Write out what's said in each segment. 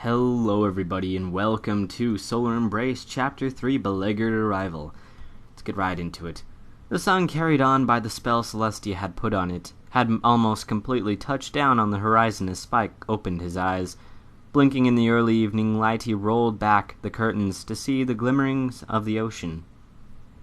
Hello everybody and welcome to Solar Embrace Chapter 3 Beleaguered Arrival. Let's get right into it. The sun, carried on by the spell Celestia had put on it, had almost completely touched down on the horizon as Spike opened his eyes. Blinking in the early evening light, he rolled back the curtains to see the glimmerings of the ocean.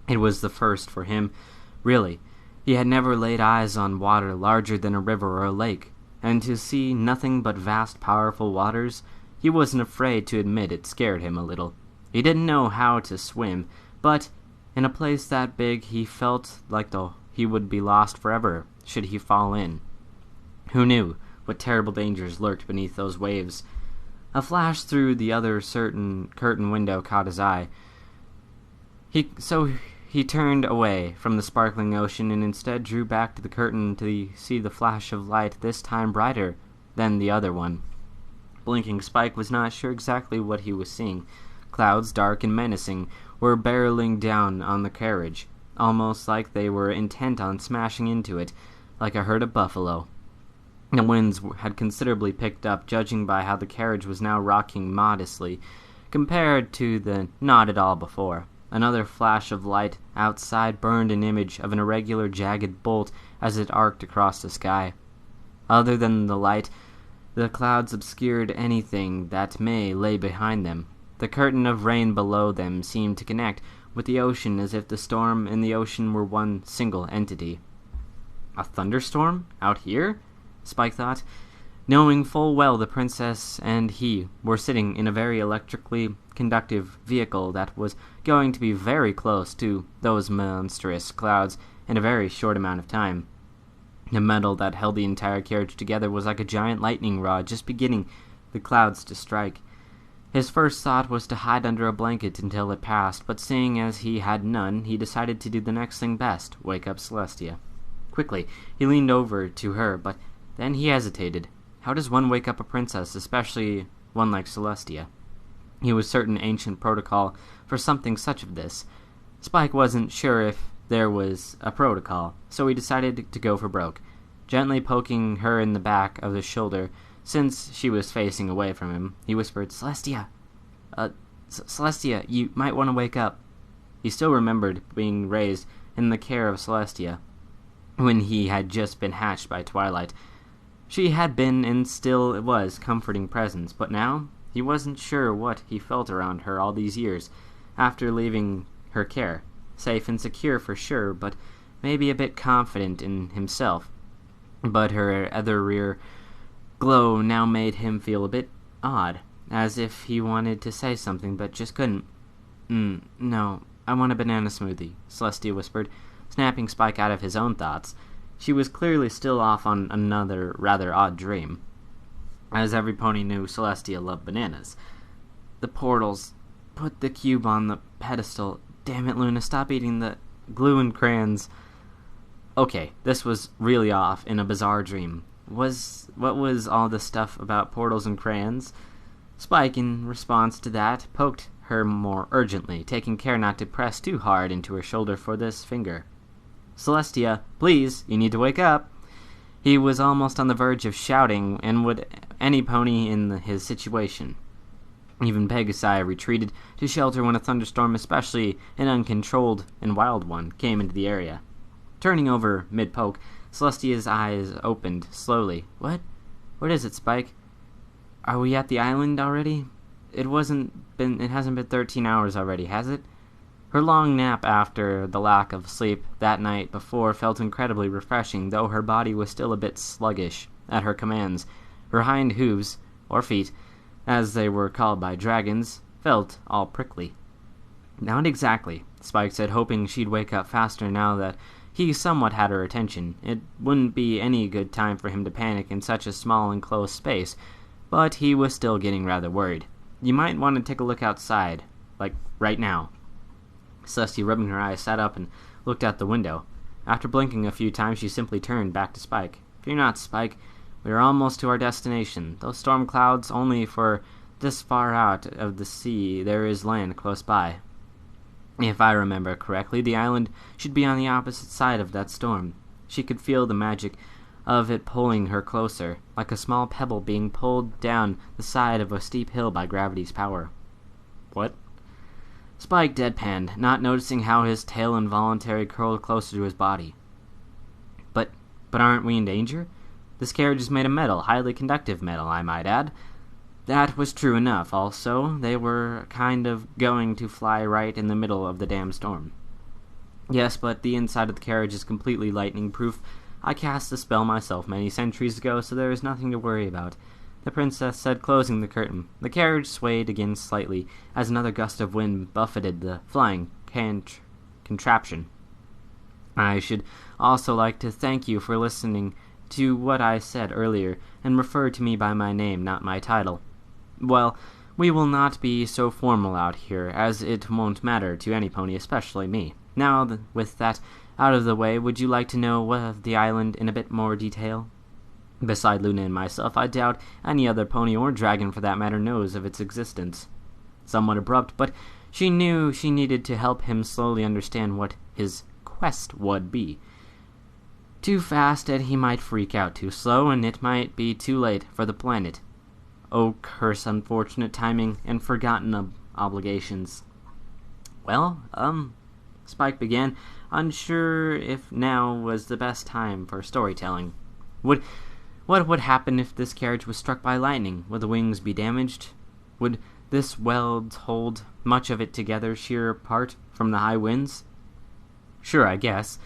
It was the first for him, really. He had never laid eyes on water larger than a river or a lake, and to see nothing but vast, powerful waters, he wasn't afraid to admit it scared him a little. He didn't know how to swim, but in a place that big he felt like he would be lost forever should he fall in. Who knew what terrible dangers lurked beneath those waves? A flash through the other curtain window caught his eye. He turned away from the sparkling ocean and instead drew back to the curtain to see the flash of light, this time brighter than the other one. Blinking, Spike was not sure exactly what he was seeing. Clouds, dark and menacing, were barreling down on the carriage, almost like they were intent on smashing into it, like a herd of buffalo. The winds had considerably picked up, judging by how the carriage was now rocking modestly, compared to the not at all before. Another flash of light outside burned an image of an irregular, jagged bolt as it arced across the sky. Other than the light, the clouds obscured anything that may lay behind them. The curtain of rain below them seemed to connect with the ocean as if the storm and the ocean were one single entity. A thunderstorm? Out here? Spike thought, knowing full well the princess and he were sitting in a very electrically conductive vehicle that was going to be very close to those monstrous clouds in a very short amount of time. The metal that held the entire carriage together was like a giant lightning rod just beginning the clouds to strike. His first thought was to hide under a blanket until it passed, but seeing as he had none, he decided to do the next thing best, wake up Celestia. Quickly, he leaned over to her, but then he hesitated. How does one wake up a princess, especially one like Celestia? He was certain ancient protocol for something such as this. Spike wasn't sure if there was a protocol, so he decided to go for broke. Gently poking her in the back of the shoulder, since she was facing away from him, he whispered, Celestia! Celestia, you might want to wake up. He still remembered being raised in the care of Celestia when he had just been hatched by Twilight. She had been and still was comforting presence, but now he wasn't sure what he felt around her all these years after leaving her care. Safe and secure for sure, but maybe a bit confident in himself. But her other rear glow now made him feel a bit odd, as if he wanted to say something but just couldn't. No, I want a banana smoothie, Celestia whispered, snapping Spike out of his own thoughts. She was clearly still off on another rather odd dream. As every pony knew, Celestia loved bananas. The portals. Put the cube on the pedestal. Damn it, Luna, stop eating the glue and crayons. Okay, this was really off in a bizarre dream. What was all this stuff about portals and crayons? Spike, in response to that, poked her more urgently, taking care not to press too hard into her shoulder for this finger. Celestia, please, you need to wake up. He was almost on the verge of shouting, and would any pony in his situation. Even Pegasi retreated to shelter when a thunderstorm, especially an uncontrolled and wild one, came into the area. Turning over mid-poke, Celestia's eyes opened slowly. What? What is it, Spike? Are we at the island already? It hasn't been 13 hours already, has it? Her long nap after the lack of sleep that night before felt incredibly refreshing, though her body was still a bit sluggish at her commands. Her hind hooves, or feet, as they were called by dragons, felt all prickly. Not exactly, Spike said, hoping she'd wake up faster now that he somewhat had her attention. It wouldn't be any good time for him to panic in such a small enclosed space, but he was still getting rather worried. You might want to take a look outside, like right now. Celestia, rubbing her eyes, sat up and looked out the window. After blinking a few times, she simply turned back to Spike. Fear not, Spike. We are almost to our destination. Those storm clouds only for this far out of the sea there is land close by. If I remember correctly, the island should be on the opposite side of that storm. She could feel the magic of it pulling her closer, like a small pebble being pulled down the side of a steep hill by gravity's power. What? Spike deadpanned, not noticing how his tail involuntarily curled closer to his body. But aren't we in danger? This carriage is made of metal, highly conductive metal, I might add. That was true enough. Also, they were kind of going to fly right in the middle of the damn storm. Yes, but the inside of the carriage is completely lightning-proof. I cast the spell myself many centuries ago, so there is nothing to worry about, the princess said, closing the curtain. The carriage swayed again slightly as another gust of wind buffeted the flying contraption. I should also like to thank you for listening to what I said earlier and refer to me by my name, not my title. Well, we will not be so formal out here, as it won't matter to any pony, especially me. Now, with that out of the way, would you like to know of the island in a bit more detail? Beside Luna and myself, I doubt any other pony or dragon for that matter knows of its existence. Somewhat abrupt, but she knew she needed to help him slowly understand what his quest would be. Too fast and he might freak out, too slow and it might be too late for the planet. Oh, curse unfortunate timing and forgotten obligations. Well, Spike began, unsure if now was the best time for storytelling. What would happen if this carriage was struck by lightning? Would the wings be damaged? Would this weld hold much of it together sheer apart from the high winds? Sure, I guess.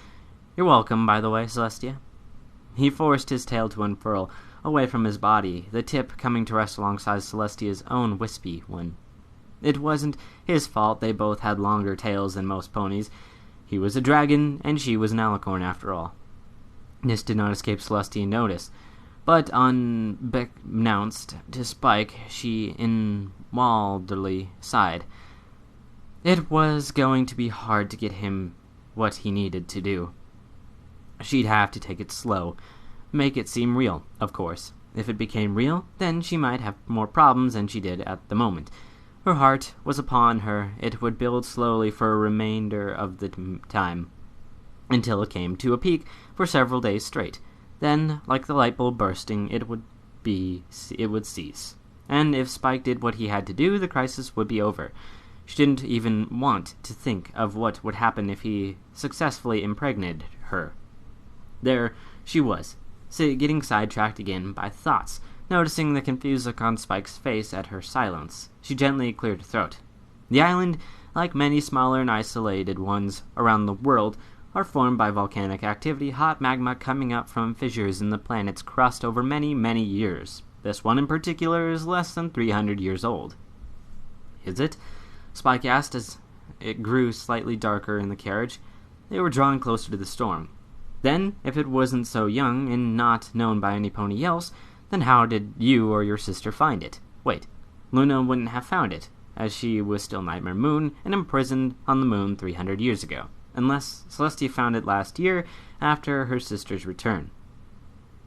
You're welcome, by the way, Celestia. He forced his tail to unfurl away from his body, the tip coming to rest alongside Celestia's own wispy one. It wasn't his fault they both had longer tails than most ponies. He was a dragon, and she was an alicorn after all. This did not escape Celestia notice, but unbeknownst to Spike, she inwardly sighed. It was going to be hard to get him what he needed to do. She'd have to take it slow, make it seem real, of course. If it became real, then she might have more problems than she did at the moment. Her heart was upon her. It would build slowly for a remainder of the time, until it came to a peak for several days straight. Then, like the light bulb bursting, it would cease. And if Spike did what he had to do, the crisis would be over. She didn't even want to think of what would happen if he successfully impregnated her. There she was, getting sidetracked again by thoughts. Noticing the confused look on Spike's face at her silence, she gently cleared her throat. The island, like many smaller and isolated ones around the world, are formed by volcanic activity, hot magma coming up from fissures in the planet's crust over many, many years. This one in particular is less than 300 years old. Is it? Spike asked as it grew slightly darker in the carriage. They were drawing closer to the storm. Then, if it wasn't so young and not known by any pony else, then how did you or your sister find it? Wait, Luna wouldn't have found it, as she was still Nightmare Moon and imprisoned on the moon 300 years ago, unless Celestia found it last year after her sister's return.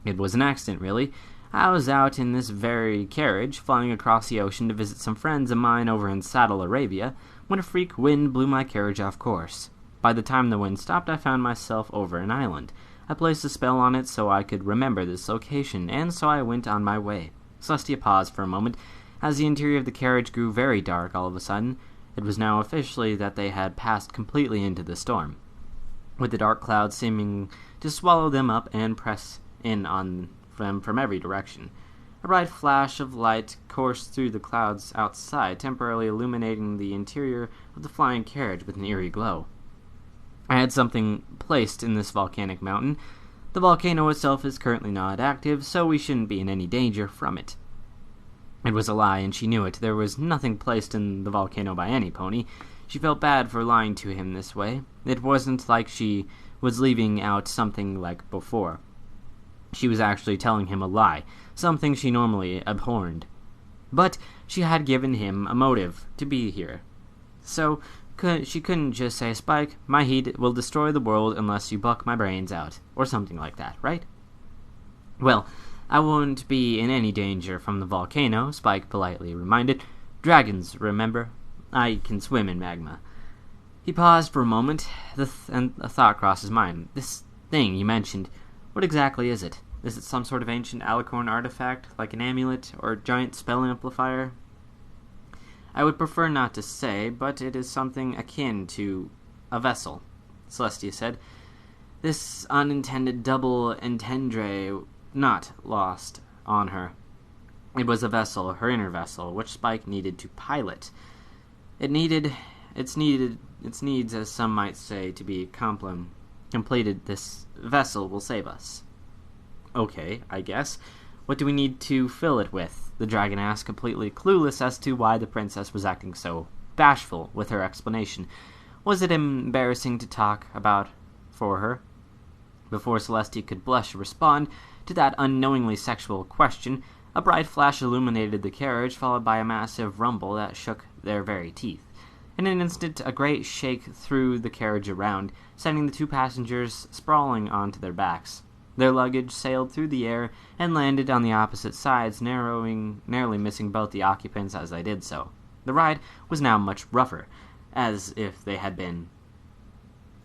It was an accident, really. I was out in this very carriage, flying across the ocean to visit some friends of mine over in Saddle Arabia, when a freak wind blew my carriage off course. By the time the wind stopped, I found myself over an island. I placed a spell on it so I could remember this location, and so I went on my way. Celestia paused for a moment, as the interior of the carriage grew very dark all of a sudden. It was now officially that they had passed completely into the storm, with the dark clouds seeming to swallow them up and press in on them from every direction. A bright flash of light coursed through the clouds outside, temporarily illuminating the interior of the flying carriage with an eerie glow. I had something placed in this volcanic mountain. The volcano itself is currently not active, so we shouldn't be in any danger from it. It was a lie, and she knew it. There was nothing placed in the volcano by any pony. She felt bad for lying to him this way. It wasn't like she was leaving out something like before. She was actually telling him a lie, something she normally abhorred. But she had given him a motive to be here. So she couldn't just say, Spike, my heat will destroy the world unless you buck my brains out, or something like that, right? Well, I won't be in any danger from the volcano, Spike politely reminded. Dragons, remember? I can swim in magma. He paused for a moment, and a thought crossed his mind. This thing you mentioned, what exactly is it? Is it some sort of ancient alicorn artifact, like an amulet or giant spell amplifier? I would prefer not to say, but it is something akin to a vessel, Celestia said. This unintended double entendre not lost on her. It was a vessel, her inner vessel, which Spike needed to pilot. Its needs, as some might say, to be completed. This vessel will save us. Okay, I guess. What do we need to fill it with? The dragon asked, completely clueless as to why the princess was acting so bashful with her explanation. Was it embarrassing to talk about for her? Before Celestia could blush or respond to that unknowingly sexual question, a bright flash illuminated the carriage, followed by a massive rumble that shook their very teeth. In an instant, a great shake threw the carriage around, sending the two passengers sprawling onto their backs. Their luggage sailed through the air and landed on the opposite sides, narrowly missing both the occupants as they did so. The ride was now much rougher, as if they had been...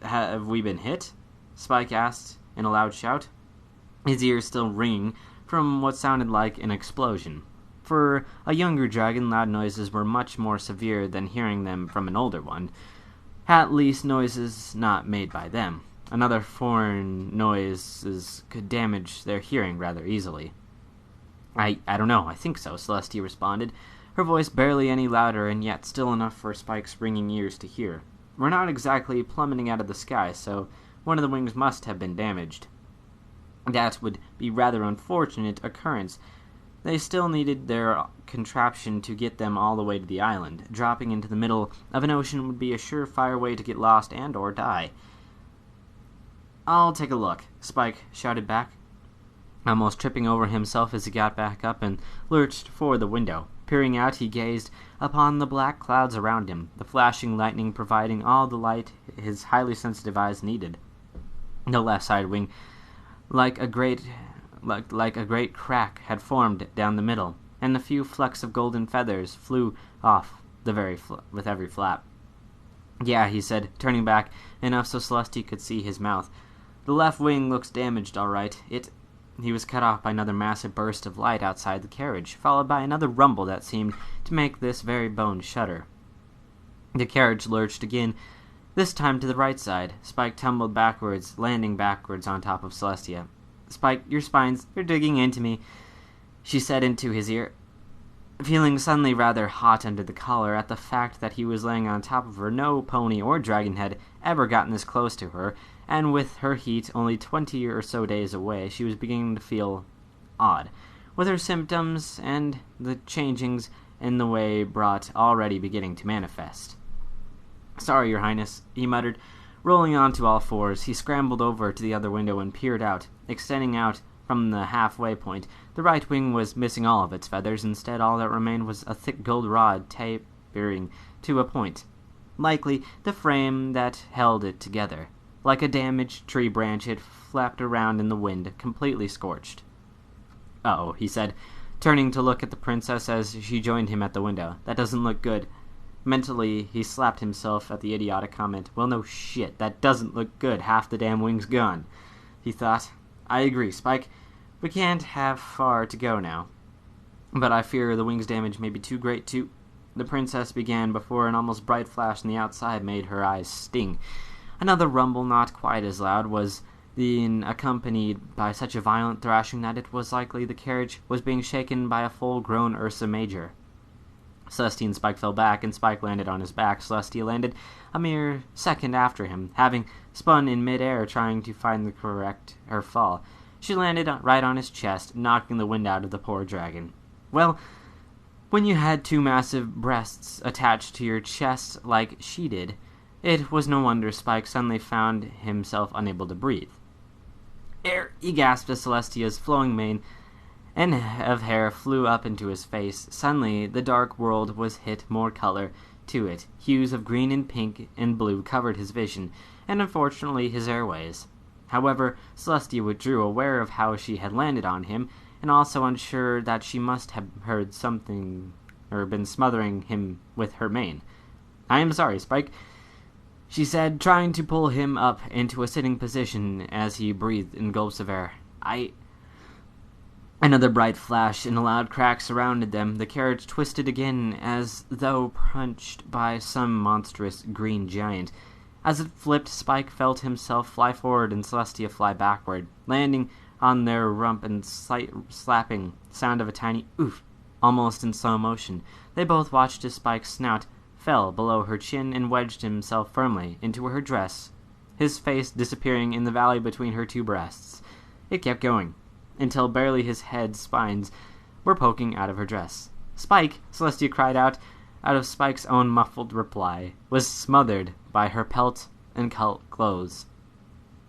"Have we been hit?" Spike asked in a loud shout, his ears still ringing from what sounded like an explosion. For a younger dragon, loud noises were much more severe than hearing them from an older one, at least noises not made by them. Another foreign noises could damage their hearing rather easily. I don't know, I think so, Celestia responded, her voice barely any louder and yet still enough for Spike's ringing ears to hear. We're not exactly plummeting out of the sky, so one of the wings must have been damaged. That would be rather unfortunate occurrence. They still needed their contraption to get them all the way to the island. Dropping into the middle of an ocean would be a surefire way to get lost and or die. "I'll take a look," Spike shouted back, almost tripping over himself as he got back up and lurched for the window. Peering out, he gazed upon the black clouds around him, the flashing lightning providing all the light his highly sensitive eyes needed. The left side wing, like a great crack, had formed down the middle, and a few flecks of golden feathers flew off with every flap. "Yeah," he said, turning back enough so Celestia could see his mouth. "The left wing looks damaged, all right. He was cut off by another massive burst of light outside the carriage, followed by another rumble that seemed to make this very bone shudder. The carriage lurched again, this time to the right side. Spike tumbled backwards, landing backwards on top of Celestia. "Spike, your spines, they're digging into me," she said into his ear, feeling suddenly rather hot under the collar at the fact that he was laying on top of her. No pony or dragon had ever gotten this close to her, and with her heat only 20 or so days away, she was beginning to feel odd, with her symptoms and the changings in the way brought already beginning to manifest. "Sorry, Your Highness," he muttered. Rolling onto all fours, he scrambled over to the other window and peered out. Extending out from the halfway point, the right wing was missing all of its feathers. Instead, all that remained was a thick gold rod tapering to a point, likely the frame that held it together. Like a damaged tree branch, it flapped around in the wind, completely scorched. "Uh-oh," he said, turning to look at the princess as she joined him at the window. "That doesn't look good." Mentally, he slapped himself at the idiotic comment. "Well, no shit, that doesn't look good. Half the damn wing's gone," he thought. "I agree, Spike. We can't have far to go now. But I fear the wing's damage may be too great to—" the princess began before an almost bright flash on the outside made her eyes sting. Another rumble, not quite as loud, was then accompanied by such a violent thrashing that it was likely the carriage was being shaken by a full-grown Ursa Major. Celestia and Spike fell back, and Spike landed on his back. Celestia landed a mere second after him, having spun in mid-air trying to correct her fall. She landed right on his chest, knocking the wind out of the poor dragon. Well, when you had two massive breasts attached to your chest like she did, it was no wonder Spike suddenly found himself unable to breathe. "Air!" he gasped as Celestia's flowing mane and of hair flew up into his face. Suddenly, the dark world was hit more color to it. Hues of green and pink and blue covered his vision, and unfortunately his airways. However, Celestia withdrew, aware of how she had landed on him, and also unsure that she must have heard something or been smothering him with her mane. "I am sorry, Spike," she said, trying to pull him up into a sitting position as he breathed in gulps of air. Another bright flash and a loud crack surrounded them. The carriage twisted again, as though punched by some monstrous green giant. As it flipped, Spike felt himself fly forward and Celestia fly backward, landing on their rump and slight slapping sound of a tiny oof, almost in slow motion. They both watched as Spike's snout fell below her chin and wedged himself firmly into her dress, his face disappearing in the valley between her two breasts. It kept going, until barely his head spines were poking out of her dress. "Spike!" Celestia cried out of Spike's own muffled reply, was smothered by her pelt and clothes.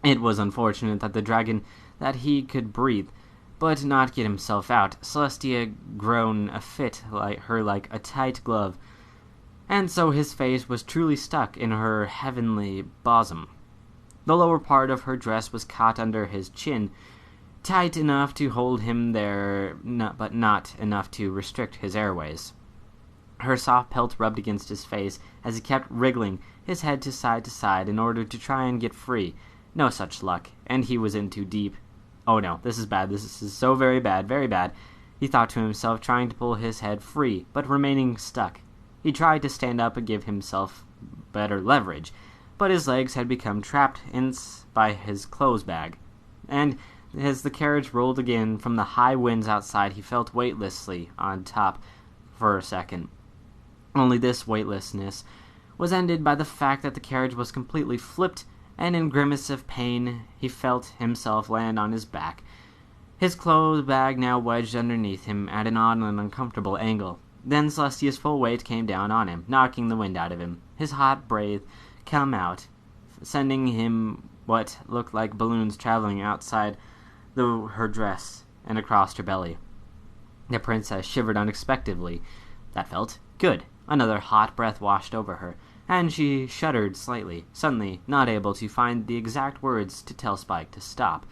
It was unfortunate that he could breathe, but not get himself out. Celestia grown a fit like a tight glove, and so his face was truly stuck in her heavenly bosom. The lower part of her dress was caught under his chin, tight enough to hold him there, but not enough to restrict his airways. Her soft pelt rubbed against his face as he kept wriggling his head to side in order to try and get free. No such luck, and he was in too deep. "Oh no, this is bad, this is so very bad," he thought to himself, trying to pull his head free, but remaining stuck. He tried to stand up and give himself better leverage, but his legs had become trapped by his clothes bag, and as the carriage rolled again from the high winds outside, he felt weightlessly on top for a second. Only this weightlessness was ended by the fact that the carriage was completely flipped, and in grimace of pain he felt himself land on his back, his clothes bag now wedged underneath him at an odd and uncomfortable angle. Then Celestia's full weight came down on him, knocking the wind out of him. His hot breath came out, sending him what looked like balloons traveling outside her dress and across her belly. The princess shivered unexpectedly. That felt good. Another hot breath washed over her, and she shuddered slightly, suddenly not able to find the exact words to tell Spike to stop.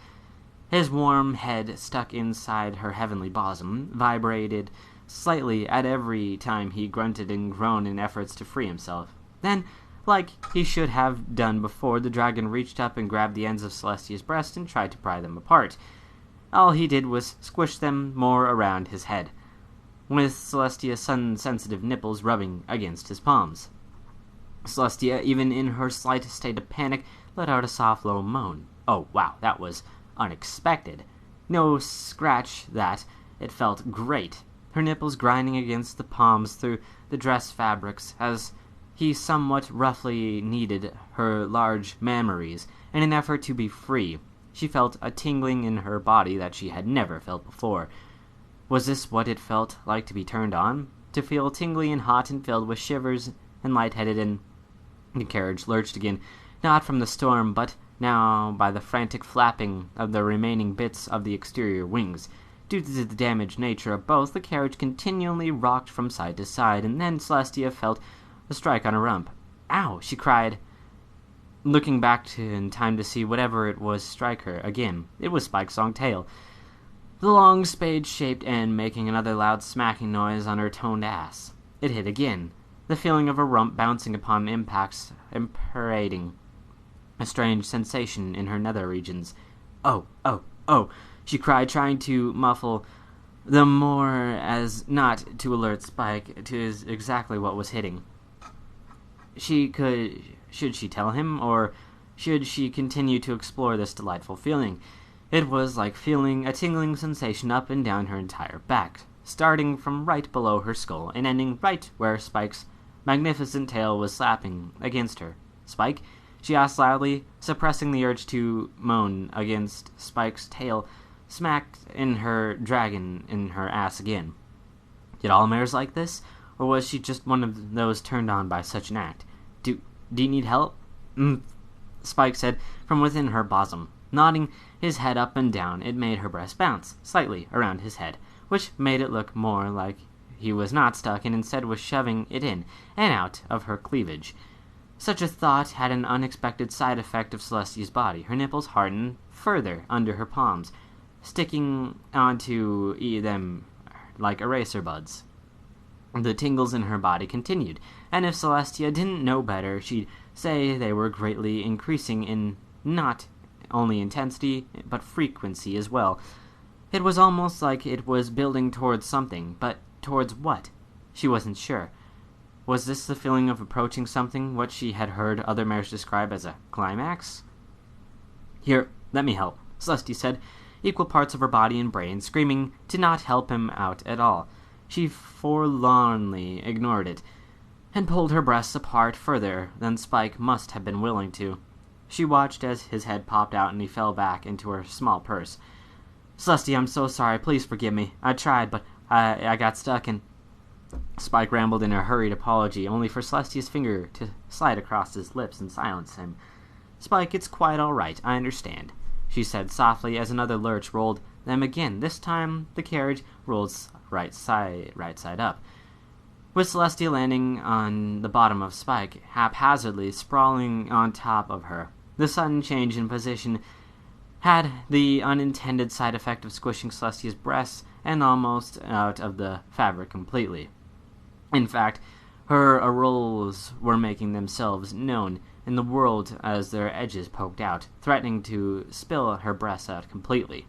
His warm head, stuck inside her heavenly bosom, vibrated slightly at every time he grunted and groaned in efforts to free himself. Then, like he should have done before, the dragon reached up and grabbed the ends of Celestia's breast and tried to pry them apart. All he did was squish them more around his head, with Celestia's sun-sensitive nipples rubbing against his palms. Celestia, even in her slight state of panic, let out a soft low moan. Oh, wow, that was unexpected. No scratch that. It felt great. Her nipples grinding against the palms through the dress fabrics as he somewhat roughly kneaded her large mammaries in an effort to be free. She felt a tingling in her body that she had never felt before. Was this what it felt like to be turned on? To feel tingly and hot and filled with shivers and lightheaded, and the carriage lurched again, not from the storm, but now by the frantic flapping of the remaining bits of the exterior wings. Due to the damaged nature of both, the carriage continually rocked from side to side, and then Celestia felt a strike on her rump. "Ow!" she cried, looking back in time to see whatever it was strike her again. It was Spike's long tail, the long spade-shaped end making another loud smacking noise on her toned ass. It hit again, the feeling of her rump bouncing upon impacts imperating a strange sensation in her nether regions. "Oh, oh, oh!" she cried, trying to muffle the more as not to alert Spike to exactly what was hitting. Should she tell him, or should she continue to explore this delightful feeling? It was like feeling a tingling sensation up and down her entire back, starting from right below her skull and ending right where Spike's magnificent tail was slapping against her. "Spike?" she asked loudly, suppressing the urge to moan against Spike's tail smacked in her dragon in her ass again. Did all mares like this, or was she just one of those turned on by such an act? Do you need help?" Spike said from within her bosom, nodding his head up and down. It made her breast bounce slightly around his head, which made it look more like he was not stuck and instead was shoving it in and out of her cleavage. Such a thought had an unexpected side effect of Celestia's body. Her nipples hardened further under her palms, sticking onto them like eraser buds. The tingles in her body continued, and if Celestia didn't know better, she'd say they were greatly increasing in not only intensity, but frequency as well. It was almost like it was building towards something, but towards what? She wasn't sure. Was this the feeling of approaching something, what she had heard other mares describe as a climax? "Here, let me help," Celestia said, equal parts of her body and brain screaming to not help him out at all. She forlornly ignored it, and pulled her breasts apart further than Spike must have been willing to. She watched as his head popped out and he fell back into her small purse. "Celestia, I'm so sorry. Please forgive me. I tried, but I got stuck and—" Spike rambled in a hurried apology, only for Celestia's finger to slide across his lips and silence him. "Spike, it's quite all right. I understand," she said softly as another lurch rolled them again. This time the carriage rolled right side up, with Celestia landing on the bottom of Spike, haphazardly sprawling on top of her. The sudden change in position had the unintended side effect of squishing Celestia's breasts and almost out of the fabric completely. In fact, her arolls were making themselves known in the world as their edges poked out, threatening to spill her breasts out completely.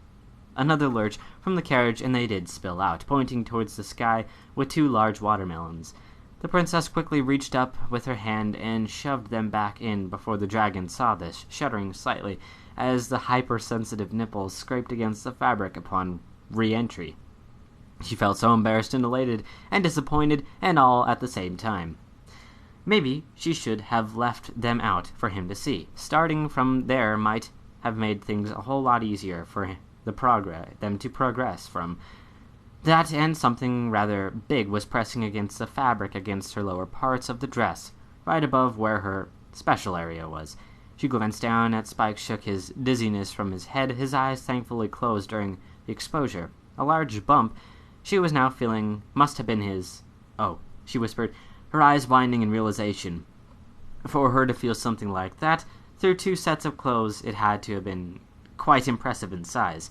Another lurch from the carriage, and they did spill out, pointing towards the sky with two large watermelons. The princess quickly reached up with her hand and shoved them back in before the dragon saw this, shuddering slightly as the hypersensitive nipples scraped against the fabric upon re-entry. She felt so embarrassed and elated and disappointed, and all at the same time. Maybe she should have left them out for him to see. Starting from there might have made things a whole lot easier for them to progress from. That, and something rather big was pressing against the fabric against her lower parts of the dress, right above where her special area was. She glanced down at Spike, shook his dizziness from his head, his eyes thankfully closed during the exposure. A large bump she was now feeling must have been his. "Oh," she whispered, her eyes widening in realization. For her to feel something like that, through two sets of clothes, it had to have been quite impressive in size.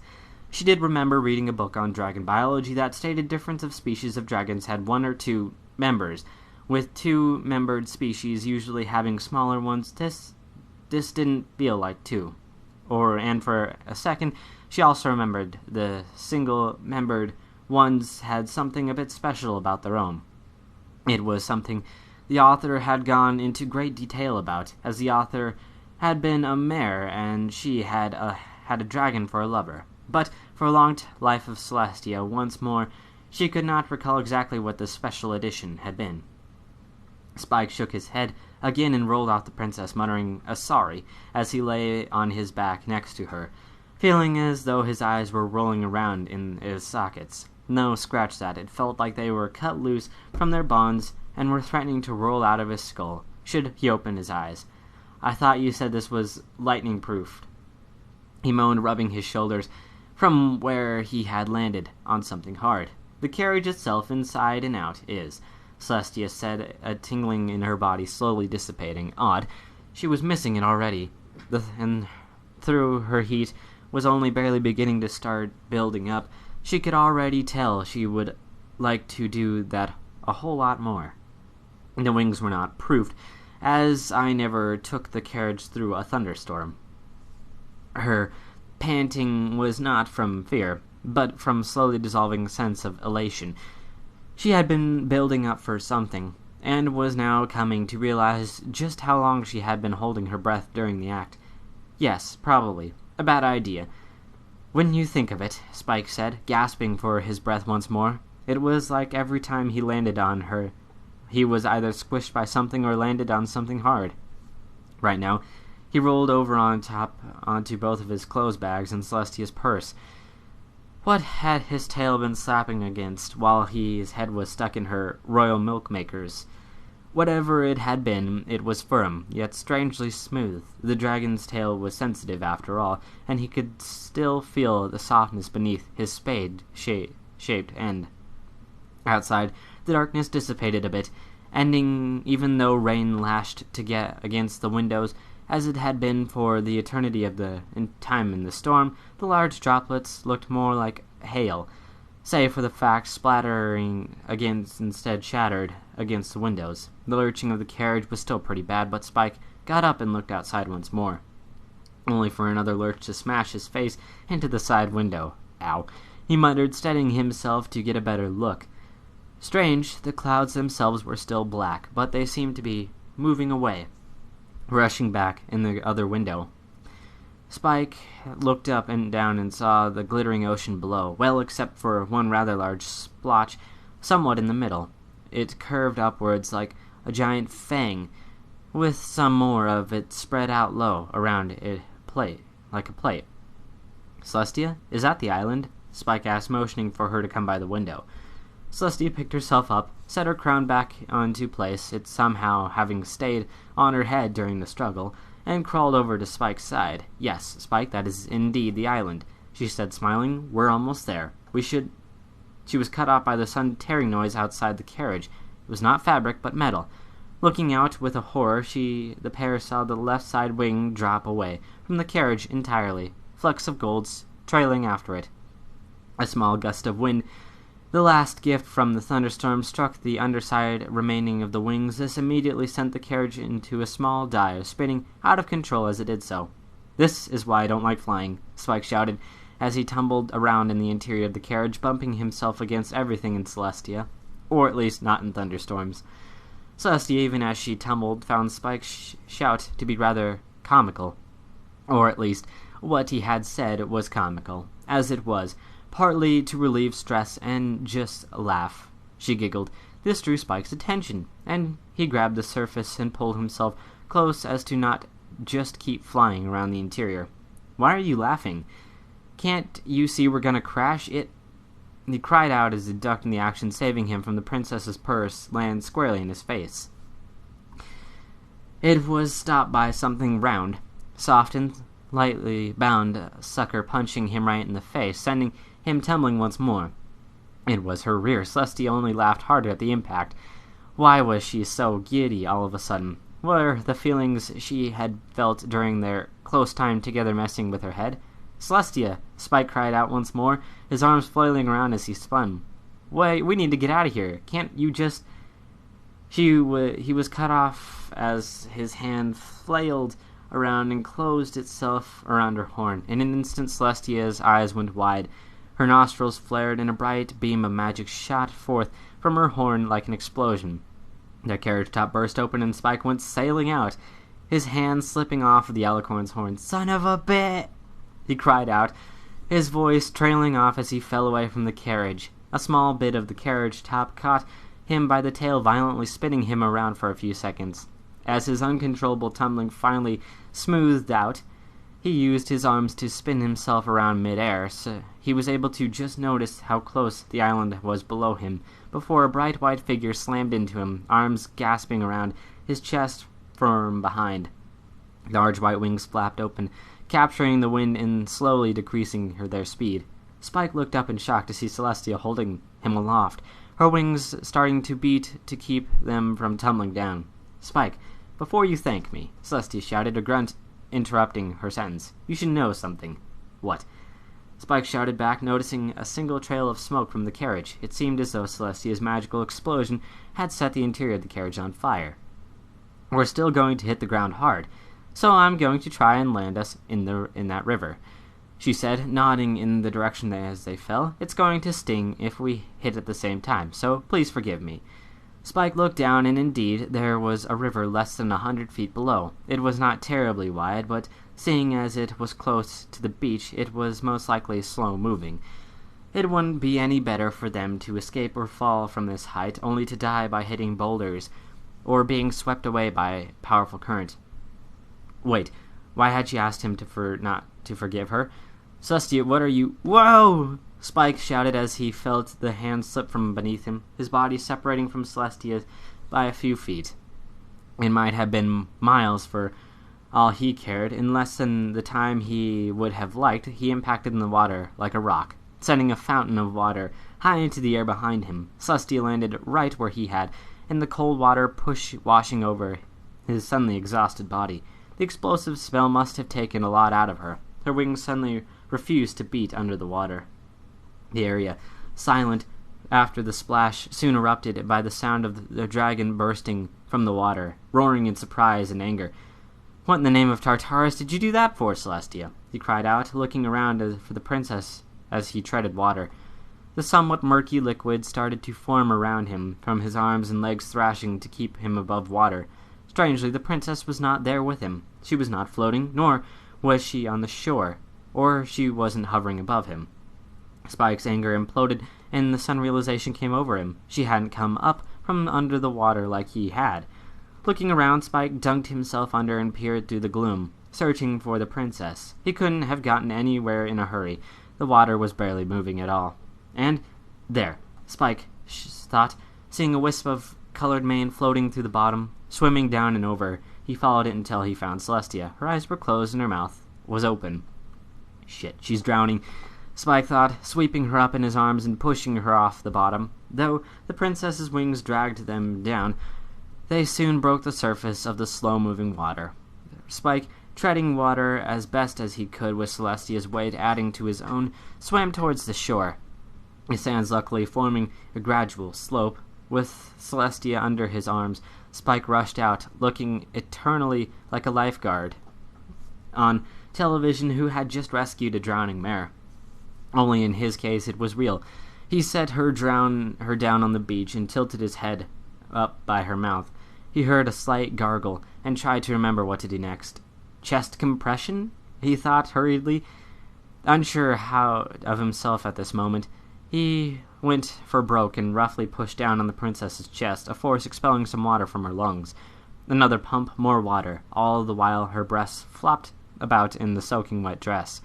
She did remember reading a book on dragon biology that stated different species of dragons had one or two members, with two-membered species usually having smaller ones. This didn't feel like two. And for a second, she also remembered the single-membered ones had something a bit special about their own. It was something the author had gone into great detail about, as the author had been a mare and she had a dragon for a lover. But for a long life of Celestia, once more, she could not recall exactly what the special edition had been. Spike shook his head again and rolled off the princess, muttering a sorry as he lay on his back next to her, feeling as though his eyes were rolling around in his sockets. No, scratch that. It felt like they were cut loose from their bonds and were threatening to roll out of his skull, should he open his eyes. "I thought you said this was lightning-proof," he moaned, rubbing his shoulders from where he had landed on something hard. "The carriage itself, inside and out, is," Celestia said, a tingling in her body slowly dissipating. Odd. She was missing it already, and through her heat was only barely beginning to start building up. She could already tell she would like to do that a whole lot more. The wings were not proofed, as I never took the carriage through a thunderstorm. Her panting was not from fear, but from slowly dissolving sense of elation. She had been building up for something, and was now coming to realize just how long she had been holding her breath during the act. Yes, probably. A bad idea. "When you think of it," Spike said, gasping for his breath once more. It was like every time he landed on her, he was either squished by something or landed on something hard. Right now, he rolled over onto both of his clothes bags and Celestia's purse. What had his tail been slapping against while his head was stuck in her royal milk makers? Whatever it had been, it was firm, yet strangely smooth. The dragon's tail was sensitive after all, and he could still feel the softness beneath his spade-shaped end. Outside, the darkness dissipated a bit, ending even though rain lashed to get against the windows, as it had been for the eternity of the time in the storm. The large droplets looked more like hail, save for the fact splattering against instead shattered against the windows. The lurching of the carriage was still pretty bad, but Spike got up and looked outside once more, only for another lurch to smash his face into the side window. Ow. he muttered, steadying himself to get a better look. Strange, the clouds themselves were still black, but they seemed to be moving away, rushing back in the other window. Spike looked up and down and saw the glittering ocean below, well, except for one rather large splotch somewhat in the middle. It curved upwards like a giant fang, with some more of it spread out low around it like a plate. "Celestia, is that the island?" Spike asked, motioning for her to come by the window. Celestia picked herself up, set her crown back onto place, it somehow having stayed on her head during the struggle, and crawled over to Spike's side. "Yes, Spike, that is indeed the island," she said, smiling. "We're almost there. She was cut off by the sudden tearing noise outside the carriage. It was not fabric, but metal. Looking out with a horror, the pair saw the left side wing drop away from the carriage entirely, flecks of gold trailing after it. A small gust of wind, the last gift from the thunderstorm, struck the underside remaining of the wings. This immediately sent the carriage into a small dive, spinning out of control as it did so. "This is why I don't like flying," Spike shouted, as he tumbled around in the interior of the carriage, bumping himself against everything in Celestia, or at least not in thunderstorms. Celestia, even as she tumbled, found Spike's shout to be rather comical, or at least what he had said was comical, as it was, partly to relieve stress and just laugh. She giggled. This drew Spike's attention, and he grabbed the surface and pulled himself close as to not just keep flying around the interior. "Why are you laughing? Can't you see we're gonna crash?" He cried out as he ducked in the action, saving him from the princess's purse land squarely in his face. It was stopped by something round, soft and lightly bound, sucker punching him right in the face, sending him tumbling once more. It was her rear. Celestia only laughed harder at the impact. Why was she so giddy all of a sudden? Were the feelings she had felt during their close time together messing with her head? "Celestia!" Spike cried out once more, his arms flailing around as he spun. "Wait, we need to get out of here. Can't you just—" He was cut off as his hand flailed around and closed itself around her horn. In an instant, Celestia's eyes went wide. Her nostrils flared, and a bright beam of magic shot forth from her horn like an explosion. The carriage top burst open, and Spike went sailing out, his hand slipping off of the alicorn's horn. "Son of a bit!" he cried out, his voice trailing off as he fell away from the carriage. A small bit of the carriage top caught him by the tail, violently spinning him around for a few seconds. As his uncontrollable tumbling finally smoothed out, he used his arms to spin himself around mid-air, so he was able to just notice how close the island was below him, before a bright white figure slammed into him, arms gasping around his chest from behind. Large white wings flapped open, capturing the wind and slowly decreasing their speed. Spike looked up in shock to see Celestia holding him aloft, her wings starting to beat to keep them from tumbling down. "Spike, before you thank me," Celestia shouted, a grunt interrupting her sentence. "You should know something." "What?" Spike shouted back, noticing a single trail of smoke from the carriage. It seemed as though Celestia's magical explosion had set the interior of the carriage on fire. "We're still going to hit the ground hard, so I'm going to try and land us in that river," she said, nodding in the direction as they fell. "It's going to sting if we hit at the same time, so please forgive me." Spike looked down, and indeed there was a river less than 100 feet below. It was not terribly wide, but seeing as it was close to the beach, it was most likely slow-moving. It wouldn't be any better for them to escape or fall from this height, only to die by hitting boulders or being swept away by a powerful current. Wait, why had she asked him not to forgive her? "Celestia, what are you—" "Whoa!" Spike shouted as he felt the hand slip from beneath him, his body separating from Celestia by a few feet. It might have been miles for all he cared. In less than the time he would have liked, he impacted in the water like a rock, sending a fountain of water high into the air behind him. Celestia landed right where he had, and the cold water washing over his suddenly exhausted body. The explosive spell must have taken a lot out of her. Her wings suddenly refused to beat under the water. The area, silent after the splash, soon erupted by the sound of the dragon bursting from the water, roaring in surprise and anger. "What in the name of Tartarus did you do that for, Celestia?" he cried out, looking around for the princess as he treaded water. The somewhat murky liquid started to form around him, from his arms and legs thrashing to keep him above water. Strangely, the princess was not there with him. She was not floating, nor was she on the shore, or she wasn't hovering above him. Spike's anger imploded, and the sudden realization came over him. She hadn't come up from under the water like he had. Looking around, Spike dunked himself under and peered through the gloom, searching for the princess. He couldn't have gotten anywhere in a hurry. The water was barely moving at all. And there, Spike thought, seeing a wisp of colored mane floating through the bottom, swimming down and over. He followed it until he found Celestia. Her eyes were closed and her mouth was open. Shit, she's drowning, Spike thought, sweeping her up in his arms and pushing her off the bottom. Though the princess's wings dragged them down, they soon broke the surface of the slow-moving water. Spike, treading water as best as he could with Celestia's weight adding to his own, swam towards the shore, the sands luckily forming a gradual slope. With Celestia under his arms, Spike rushed out, looking eternally like a lifeguard on television who had just rescued a drowning mare. Only in his case it was real. He set her down on the beach and tilted his head up by her mouth. He heard a slight gargle and tried to remember what to do next. Chest compression? He thought hurriedly. Unsure of himself at this moment, he went for broke and roughly pushed down on the princess's chest, a force expelling some water from her lungs. Another pump, more water, all the while her breasts flopped about in the soaking wet dress.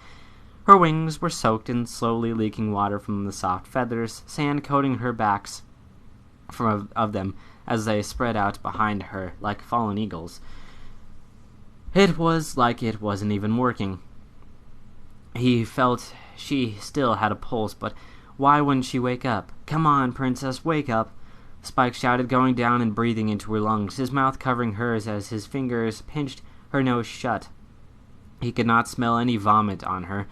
Her wings were soaked in slowly leaking water from the soft feathers, sand coating her backs of them as they spread out behind her like fallen eagles. It was like it wasn't even working. He felt she still had a pulse, but why wouldn't she wake up? Come on, princess, wake up! Spike shouted, going down and breathing into her lungs, his mouth covering hers as his fingers pinched her nose shut. He could not smell any vomit on her.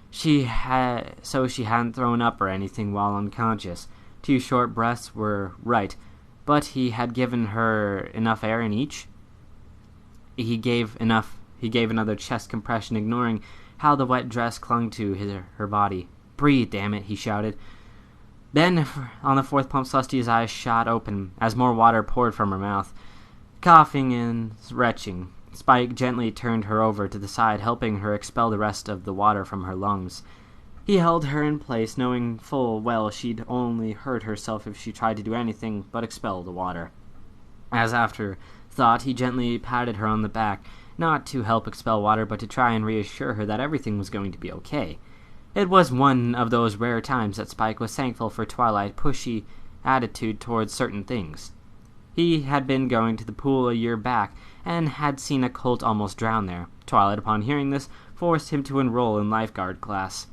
She hadn't thrown up or anything while unconscious. 2 short breaths were right, but he had given her enough air in each. He gave another chest compression, ignoring how the wet dress clung to her body. Breathe, damn it, he shouted. Then, on the 4th pump, Celestia's eyes shot open as more water poured from her mouth. Coughing and retching, Spike gently turned her over to the side, helping her expel the rest of the water from her lungs. He held her in place, knowing full well she'd only hurt herself if she tried to do anything but expel the water. As afterthought, he gently patted her on the back, not to help expel water, but to try and reassure her that everything was going to be okay. It was one of those rare times that Spike was thankful for Twilight's pushy attitude towards certain things. He had been going to the pool a year back, and had seen a colt almost drown there. Twilight, upon hearing this, forced him to enroll in lifeguard class.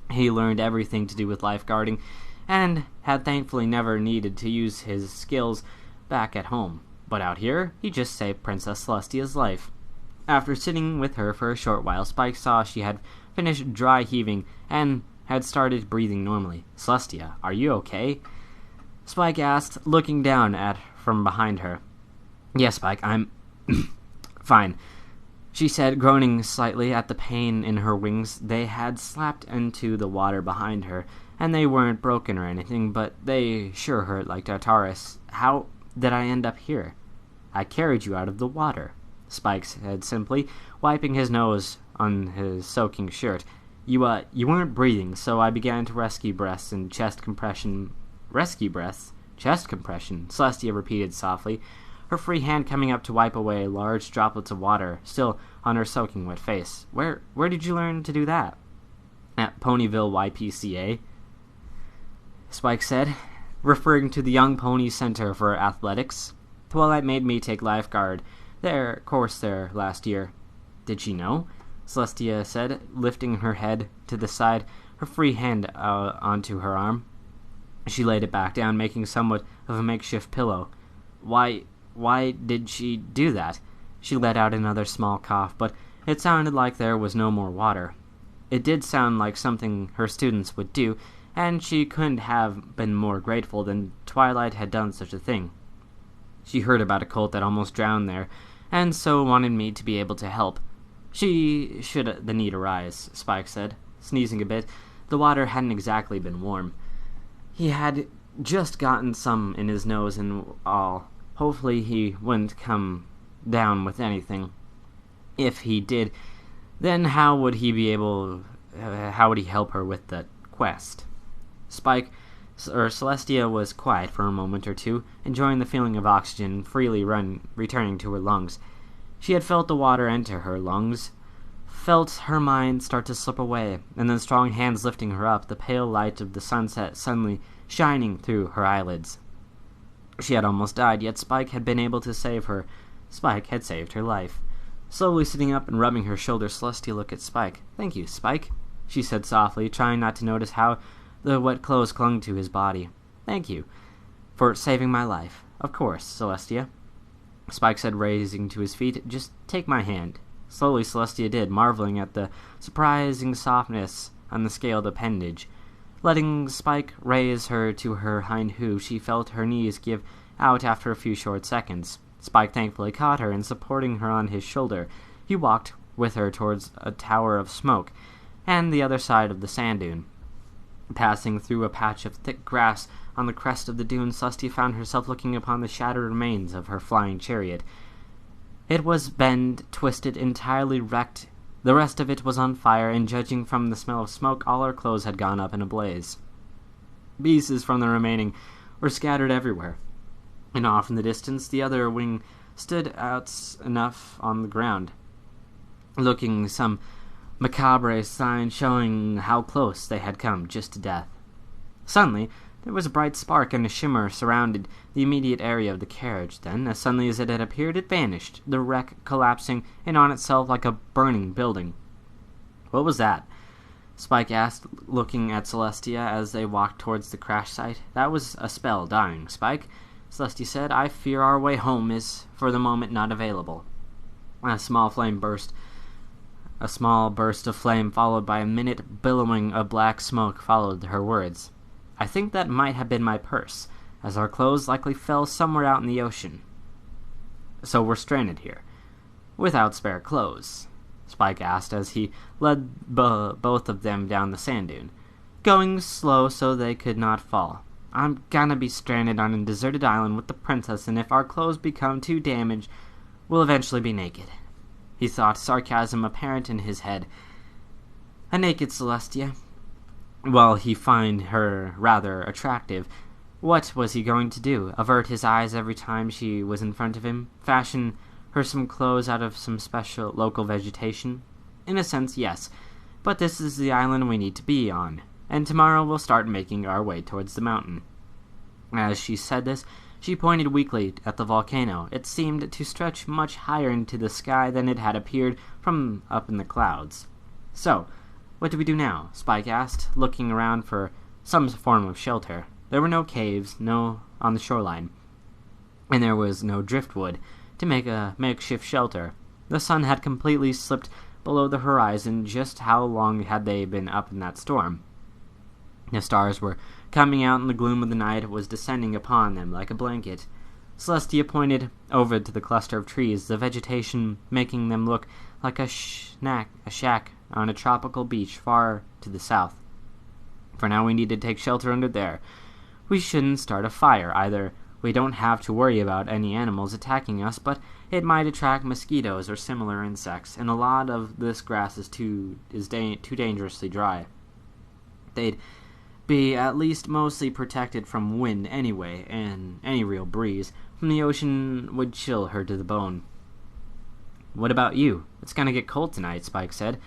He learned everything to do with lifeguarding, and had thankfully never needed to use his skills back at home. But out here, he just saved Princess Celestia's life. After sitting with her for a short while, Spike saw she had finished dry heaving and had started breathing normally. "Celestia, are you okay?" Spike asked, looking down from behind her. "Yes, Spike, I'm fine," she said, groaning slightly at the pain in her wings. They had slapped into the water behind her, and they weren't broken or anything, but they sure hurt like Tartarus. "How did I end up here?" "I carried you out of the water," Spike said simply, wiping his nose on his soaking shirt. You weren't breathing, so I began to rescue breaths and chest compression." "Rescue breaths? Chest compression?" Celestia repeated softly, her free hand coming up to wipe away large droplets of water still on her soaking wet face. Where did you learn to do that?" "At Ponyville YPCA," Spike said, referring to the Young Pony Center for Athletics. "Twilight made me take lifeguard course there last year." "Did she know?" Celestia said, lifting her head to the side, her free hand onto her arm. She laid it back down, making somewhat of a makeshift pillow. Why did she do that?" She let out another small cough, but it sounded like there was no more water. It did sound like something her students would do, and she couldn't have been more grateful than Twilight had done such a thing. "She heard about a colt that almost drowned there, and so wanted me to be able to help. She should the need arise," Spike said, sneezing a bit. The water hadn't exactly been warm. He had just gotten some in his nose and all. Hopefully he wouldn't come down with anything. If he did, then how would he help her with the quest? Celestia was quiet for a moment or two, enjoying the feeling of oxygen freely returning to her lungs. She had felt the water enter her lungs, felt her mind start to slip away, and then strong hands lifting her up, the pale light of the sunset suddenly shining through her eyelids. She had almost died, yet Spike had been able to save her. Spike had saved her life. Slowly sitting up and rubbing her shoulder, Celestia looked at Spike. "Thank you, Spike," she said softly, trying not to notice how the wet clothes clung to his body. "Thank you for saving my life." "Of course, Celestia," Spike said, raising to his feet. "Just take my hand." Slowly Celestia did, marveling at the surprising softness on the scaled appendage. Letting Spike raise her to her hind hoof, she felt her knees give out after a few short seconds. Spike thankfully caught her, and supporting her on his shoulder, he walked with her towards a tower of smoke and the other side of the sand dune. Passing through a patch of thick grass on the crest of the dune, Celestia found herself looking upon the shattered remains of her flying chariot. It was bent, twisted, entirely wrecked. The rest of it was on fire, and judging from the smell of smoke, all her clothes had gone up in a blaze. Pieces from the remaining were scattered everywhere, and off in the distance the other wing stood out enough on the ground, looking some macabre sign showing how close they had come just to death. Suddenly, there was a bright spark and a shimmer surrounded the immediate area of the carriage. Then, as suddenly as it had appeared, it vanished, the wreck collapsing in on itself like a burning building. "What was that?" Spike asked, looking at Celestia as they walked towards the crash site. "That was a spell dying, Spike," Celestia said. "I fear our way home is, for the moment, not available." A small burst of flame followed by a minute billowing of black smoke followed her words. "I think that might have been my purse, as our clothes likely fell somewhere out in the ocean. So we're stranded here, without spare clothes?" Spike asked as he led both of them down the sand dune, going slow so they could not fall. "I'm gonna be stranded on a deserted island with the princess, and if our clothes become too damaged, we'll eventually be naked." He thought, sarcasm apparent in his head. A naked Celestia? While he found her rather attractive, what was he going to do? Avert his eyes every time she was in front of him? Fashion her some clothes out of some special local vegetation? In a sense, yes, but this is the island we need to be on, and tomorrow we'll start making our way towards the mountain. As she said this, she pointed weakly at the volcano. It seemed to stretch much higher into the sky than it had appeared from up in the clouds. "So, what do we do now?" Spike asked, looking around for some form of shelter. There were no caves, on the shoreline, and there was no driftwood to make a makeshift shelter. The sun had completely slipped below the horizon. Just how long had they been up in that storm? The stars were coming out, and the gloom of the night was descending upon them like a blanket. Celestia pointed over to the cluster of trees, the vegetation making them look like a shack on a tropical beach far to the south. "For now we need to take shelter under there. We shouldn't start a fire, either. We don't have to worry about any animals attacking us, but it might attract mosquitoes or similar insects, and a lot of this grass is too dangerously dry. They'd be at least mostly protected from wind anyway, and any real breeze from the ocean would chill her to the bone." "What about you? It's gonna get cold tonight," Spike said.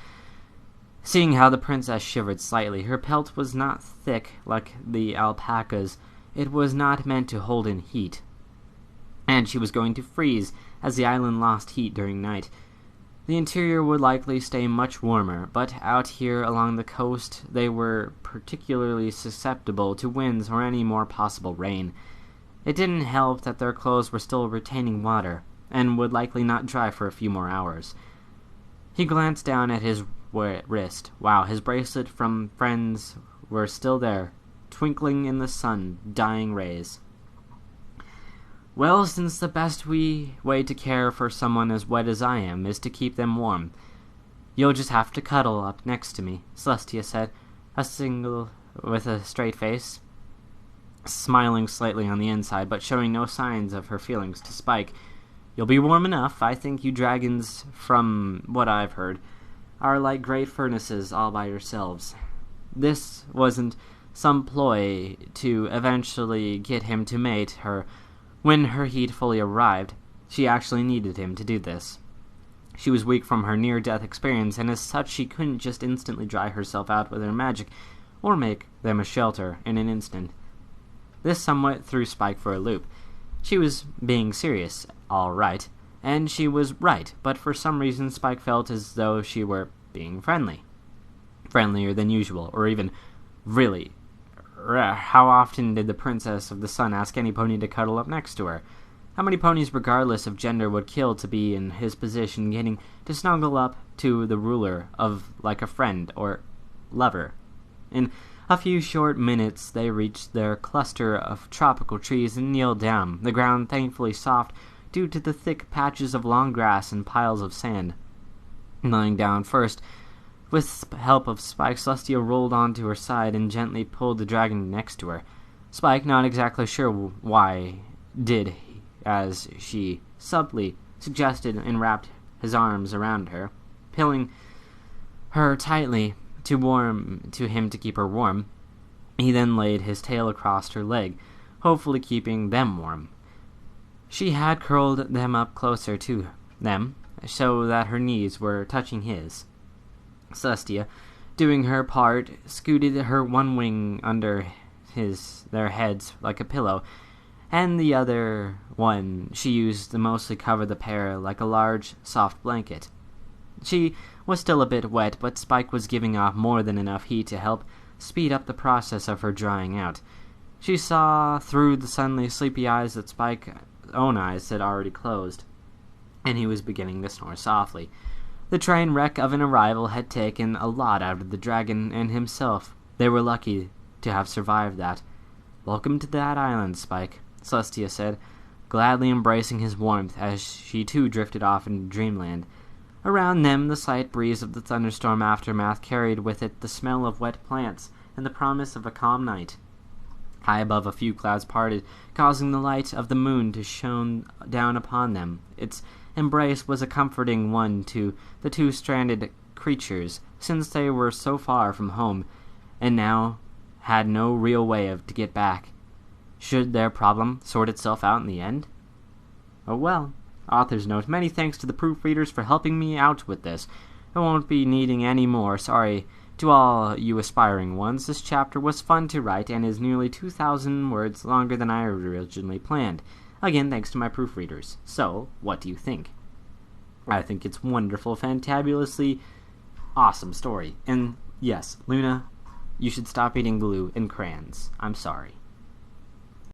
Seeing how the princess shivered slightly, her pelt was not thick like the alpaca's. It was not meant to hold in heat, and she was going to freeze as the island lost heat during night. The interior would likely stay much warmer, but out here along the coast they were particularly susceptible to winds or any more possible rain. It didn't help that their clothes were still retaining water, and would likely not dry for a few more hours. He glanced down at his wrist. Wow, his bracelet from friends were still there, twinkling in the sun, dying rays. "Well, since the best way to care for someone as wet as I am is to keep them warm, you'll just have to cuddle up next to me," Celestia said. with a straight face, smiling slightly on the inside, but showing no signs of her feelings to Spike. "You'll be warm enough. I think you dragons, from what I've heard, are like great furnaces all by yourselves." This wasn't some ploy to eventually get him to mate her when her heat fully arrived. She actually needed him to do this. She was weak from her near-death experience, and as such she couldn't just instantly dry herself out with her magic, or make them a shelter in an instant. This somewhat threw Spike for a loop. She was being serious, all right, and she was right, but for some reason Spike felt as though she were being friendly. Friendlier than usual, or even really. How often did the Princess of the Sun ask any pony to cuddle up next to her? How many ponies, regardless of gender, would kill to be in his position, getting to snuggle up to the ruler of like a friend or lover? In a few short minutes they reached their cluster of tropical trees and kneeled down, the ground thankfully soft due to the thick patches of long grass and piles of sand. Lying down first, with help of Spike, Celestia rolled onto her side and gently pulled the dragon next to her. Spike, not exactly sure why, did as she subtly suggested, and wrapped his arms around her, pulling her tightly to him to keep her warm. He then laid his tail across her leg, hopefully keeping them warm. She had curled them up closer to them, so that her knees were touching his. Celestia, doing her part, scooted her one wing under their heads like a pillow, and the other one she used to mostly cover the pair like a large, soft blanket. She was still a bit wet, but Spike was giving off more than enough heat to help speed up the process of her drying out. She saw through the suddenly sleepy eyes that Spike's own eyes had already closed, and he was beginning to snore softly. The train wreck of an arrival had taken a lot out of the dragon and himself. They were lucky to have survived that. "Welcome to that island, Spike," Celestia said, gladly embracing his warmth as she too drifted off into dreamland. Around them, the slight breeze of the thunderstorm aftermath carried with it the smell of wet plants and the promise of a calm night. High above, a few clouds parted, causing the light of the moon to shone down upon them. Its embrace was a comforting one to the two stranded creatures, since they were so far from home, and now had no real way to get back. Should their problem sort itself out in the end? Oh well. Author's note: many thanks to the proofreaders for helping me out with this. I won't be needing any more. Sorry to all you aspiring ones. This chapter was fun to write and is nearly 2,000 words longer than I originally planned. Again, thanks to my proofreaders. So, what do you think? I think it's wonderful, fantabulously awesome story. And yes, Luna, you should stop eating glue and crayons. I'm sorry.